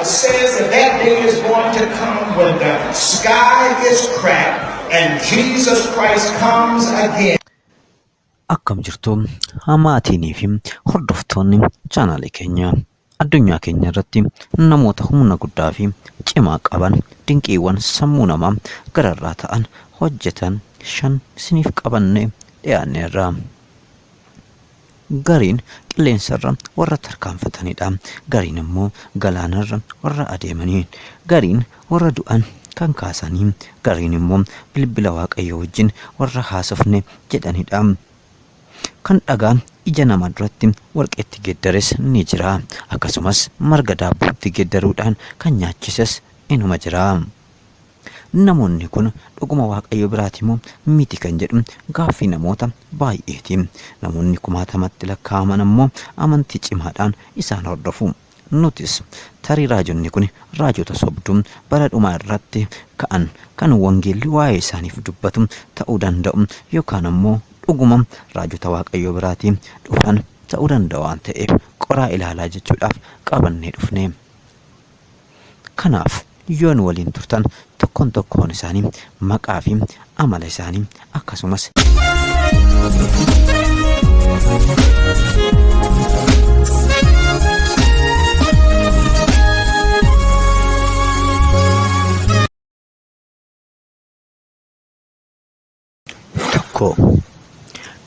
says that that day is going to come when the sky is cracked and Jesus Christ comes again. Akkam jirtu hamaatinii fi hordoftoonni chaanaalii keenya addunyaa keenya irratti namoota humna guddaa fi cimaa qaban dinqiiwwan sammuu namaa gararraa ta'an hojjetan 5 isiniif qabanne dhiyaanneerra. Gariin qilleensarra warra tarkaanfatanidha. Gariin immoo galaanarra warra adeemanii. Gariin warra du'an kan kaasanii. Gariin immoo bilbila waaqayyoo wajjin warra haasofne jedhanidha. Kan dhagaa ija nama duratti warqeetti geddares ni jira. Akkasumas marga daabbootti geddaruudhaan kan nyaachises inuma jira. Namoonni kun dhuguma waaqayyo biraati moo miti kan jedhu gaaffii namoota baay'eeti. Namoonni kumaatamatti lakkaa'aman ammoo amantii cimaadhaan isaan hordofu. Nutis tarii raajonni kun raajota sobduu bara dhumaa irratti ka'an kan wangeelli waa'ee isaaniif dubbatu ta'uu danda'u yookaan ammoo dhuguma raajota waaqayyo biraati dhufan ta'uu danda'u waan ta'eef qoraa ilaalaa jechuudhaaf qabannee dhufne. Kanaaf yoon waliin turtan tokkoon isaanii maqaa fi amala isaanii akkasumas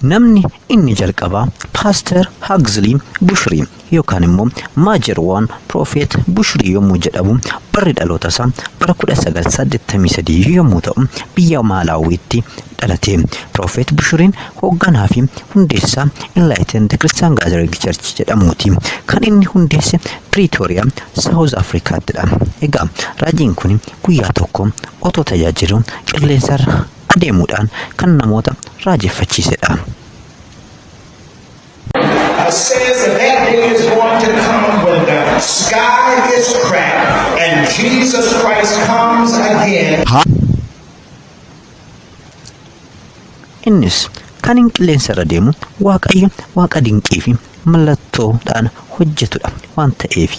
namni inni jalqabaa Pastor Hagzley Bushri yookaan immoo Major One Prophet Bushri yommuu jedhamu barri dhaloota isaa bara 1983 yommuu ta'u biyya Maalaawiitti dhalate. Prophet Bushriin hoogganaa fi hundeessaa Enlightened Christian Gathering Church jedhamuuti. Kan inni hundeesse Pretoria South Africaatidha. Egaa raajiin kun guyyaa tokko otoo tajaajilu qilleensarra adeemuudhaan kan namoota raajeffachiisedha. Says that that day is going to come when the sky is cracked and Jesus Christ comes again. Innis kan qilleensarra deemu waaqayyo waaqa dinqii fi mallattoodhaan hojjetudha waan ta'eef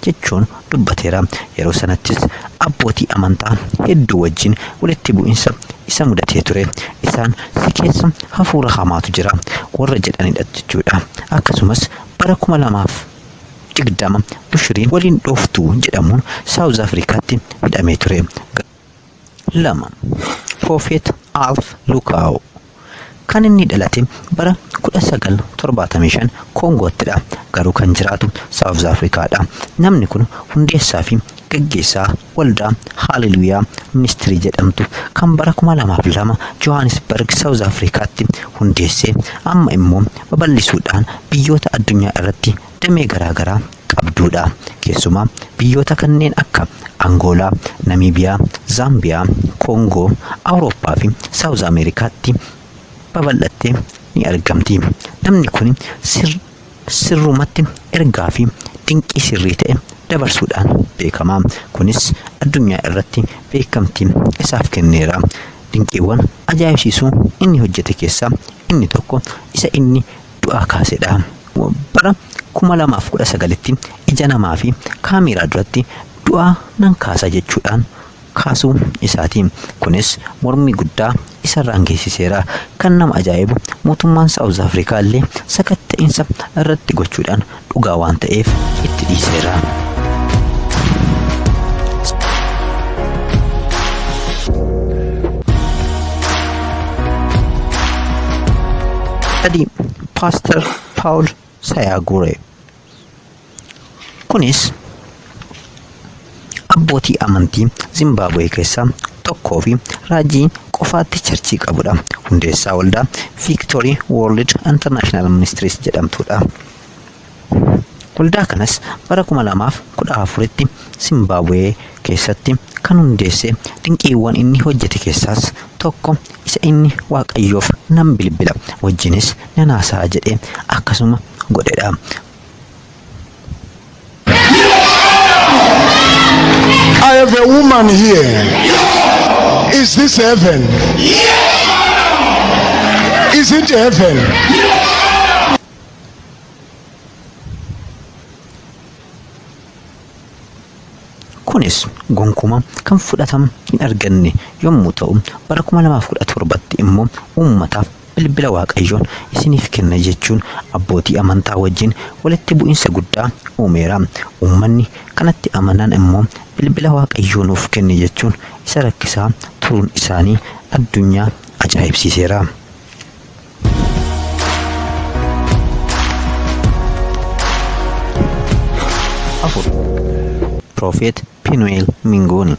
jechuun dubbateera. Yeroo sanattis abbootii amantaa hedduu wajjin walitti bu'insa isa mudatee ture. Isaan si keessa hafuura hamaatu jira warra jedhanidha jechuudha. Akkasumas bara 2020 Bushriin waliin dhooftuu jedhamuun South Africaatti hidhamee ture. 2 Prophet Alf Lukau kan inni dhalate bara 1975 Kongoottidha. Garuu kan jiraatu South Africaadha. Namni kun hundeessaa fi gaggeessaa waldaa Hallelujah Ministry jedhamtu kan bara 2002 Johannesburg South Africaatti hundeesse amma immoo babal'isuudhaan biyyoota addunyaa irratti damee garaagaraa qabduudha. Keessumaa biyyoota kanneen akka Angola, Namibia, Zambia, Congo, Awurooppaa fi South Americaatti babal'attee ni argamti. Namni kun sirrumatti ergaa fi dinqii sirrii ta'e dabarsuudhaan beekama. Kunis addunyaa irratti beekamtii isaaf kenneera. Dinqiiwwan ajaa'ibsiisuu inni hojjete keessaa inni tokko isa inni du'aa kaasedha. Bara 2019tti ija namaa fi kaameraa duratti du'aa nan kaasa jechuudhaan kaasuu isaati. Kunis mormii guddaa isarraan geessiseera. Kan nama ajaa'ibu mootummaan South Africa illee sakatta'insa irratti gochuudhaan dhugaa waan ta'eef itti dhiiseera. Pastor Paul Sayagure. Kunis abbootii amantii Zimbabwe keessaa tokkoo fi raajii qofaatti charchii qabudha. Hundeessaa waldaa Victory World International Ministries jedhamtudha. Waldaa kanas bara 2014tti Zimbabwe keessatti kan hundeesse. Dinqiiwwan inni hojjete keessaas tokko isa inni waaqayyoof nan bilbila wajjinis nan haasa'a jedhee akkasuma godhedha. I have a woman here. Is this heaven? Is it heaven? Kunis gonkumaa kan fudhatama hin arganne yommuu ta'u bara 2017tti immoo uummataaf bilbila Waaqayyoon isiniif kenna jechuun abbootii amantaa wajjin walitti bu'insa guddaa uumeera. Uummanni kanatti amanan immoo bilbila Waaqayyoo nuuf kenne jechuun isa rakkisaa turuun isaanii addunyaa ajaa'ibsiiseera. Prophet Peniel Mingoni.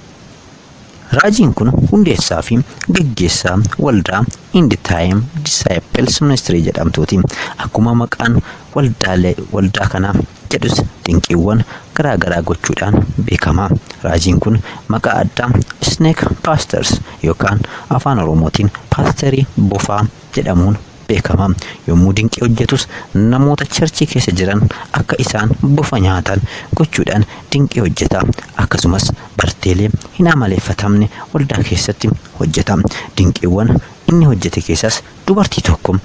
Raajiin kun hundeessaa fi gaggeessaa waldaa End Time Disciples Ministry jedhamtuuti. Akkuma maqaan waldaa kanaa jedhus dinqiiwwan garaagaraa gochuudhaan beekama. Raajiin kun maqaa addaa Snake Pastors yookaan afaan Oromootiin paasterii bofaa jedhamuun beekama. Yommuu dinqii hojjetus namoota charchii keessa jiran akka isaan bofa nyaatan gochuudhaan dinqii hojjeta. Akkasumas barteelee hin amaleeffatamne waldaa keessatti hojjeta. Dinqiiwwan inni hojjete keessas dubartii tokko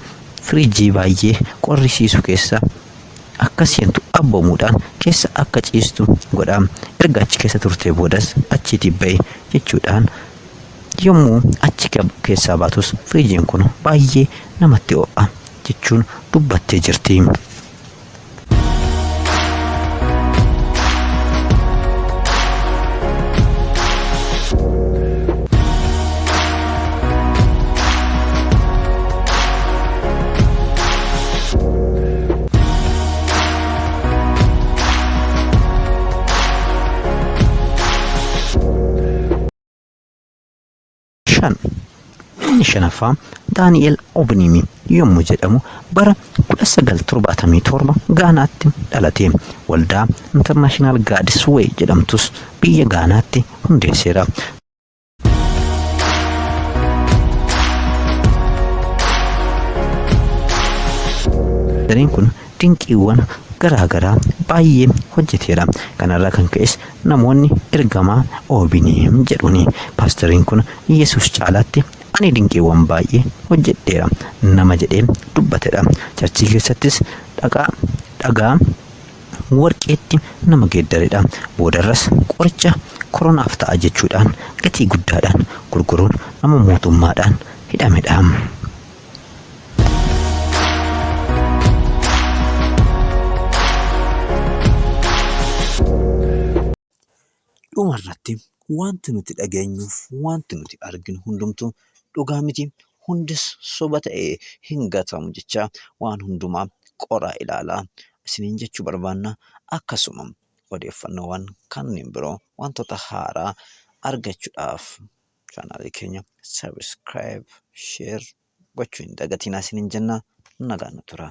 firiijii baay'ee qorrisiisu keessa akka seentu abboomuudhaan keessa akka ciistu godha. Erga achi keessa turtee boodas achiitii bahe jechuudhaan yommuu achi keessaa baatus firiijiin kun baay'ee namatti ho'a jechuun dubbattee jirti. Inni shanaffaa Daani'el Obnimi yommuu jedhamu bara 1977 Gaanaatti dhalate. Waldaa International God's Way jedhamtus biyya Gaanaatti hundeesseera. Dareen kun dinqiiwwan garaagaraa baay'ee hojjeteera. Kanarraa kan ka'es namoonni ergamaa Obniim jedhuuni. Paastoriin kun Yesuus caalaatti ani dinqiiwwan baay'ee hojjedheera nama jedhee dubbatedha. Charchii keessattis dhagaa warqeetti nama geeddaredha. Boodarras qoricha koronaaf ta'a jechuudhaan gatii guddaadhaan gurguruun nama mootummaadhaan hidhamedha. Dhumarratti wanti nuti dhageenyuuf wanti nuti arginu hundumtuu dhugaa miti. Hundis soba ta'ee hin gatamu jecha waan hundumaa qoraa ilaalaa isiniin jechuu barbaanna. Akkasuma odeeffannoowwan kanneen biroo wantoota haaraa argachuudhaaf chaanaalii keenya sabiskiraayib, sheer gochuu hin dagatinaa isiniin jenna. Nagaan nu tura.